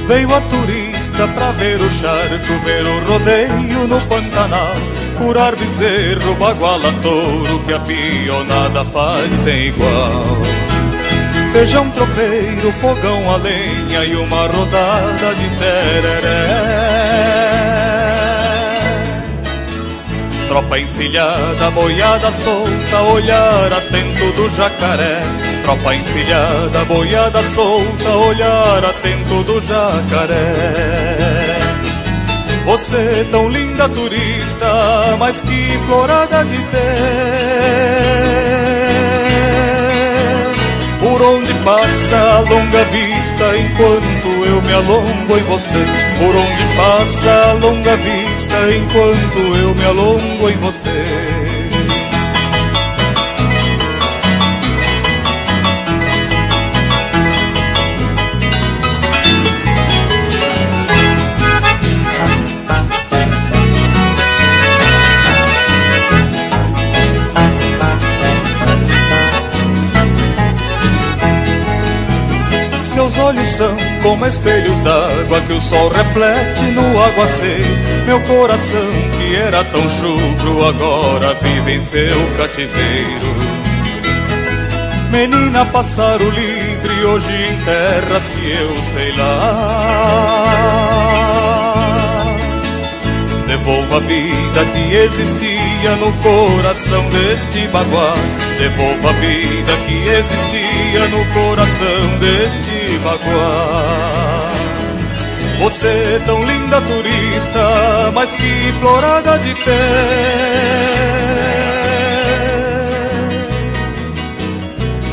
Veio a turista pra ver o charco, ver o rodeio no Pantanal, curar bezerro, baguala, touro, que a pionada faz sem igual. Feijão tropeiro, fogão a lenha e uma rodada de tereré. Tropa encilhada, boiada solta, olhar atento do jacaré. Tropa encilhada, boiada solta, olhar atento do jacaré. Você tão linda turista, mas que florada de ter. Por onde passa a longa vista enquanto eu me alongo em você. Por onde passa a longa vista enquanto eu me alongo em você. Seus olhos são como espelhos d'água que o sol reflete no aguaceiro. Meu coração, que era tão chucro, agora vive em seu cativeiro. Menina, pássaro livre, hoje em terras que eu sei lá. Devolva a vida que existia no coração deste baguá. Devolva a vida que existia no coração deste baguá. Você tão linda turista, mas que florada de pé.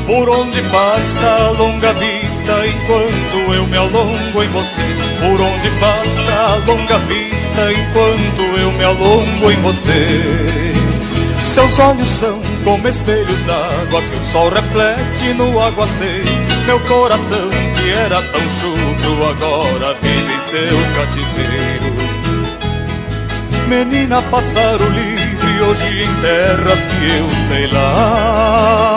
Por onde passa a longa vista enquanto eu me alongo em você. Por onde passa a longa vista enquanto eu me alongo em você. Seus olhos são como espelhos d'água que o sol reflete no aguaceiro. Meu coração, que era tão chucro, agora vive em seu cativeiro. Menina, pássaro livre, hoje em terras que eu sei lá.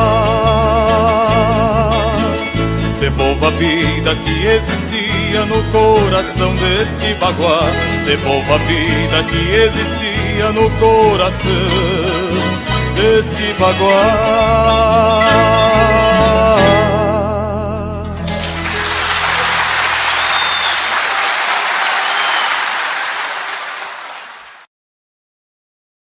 Devolva a vida que existia no coração deste baguá. Devolva a vida que existia no coração deste baguá.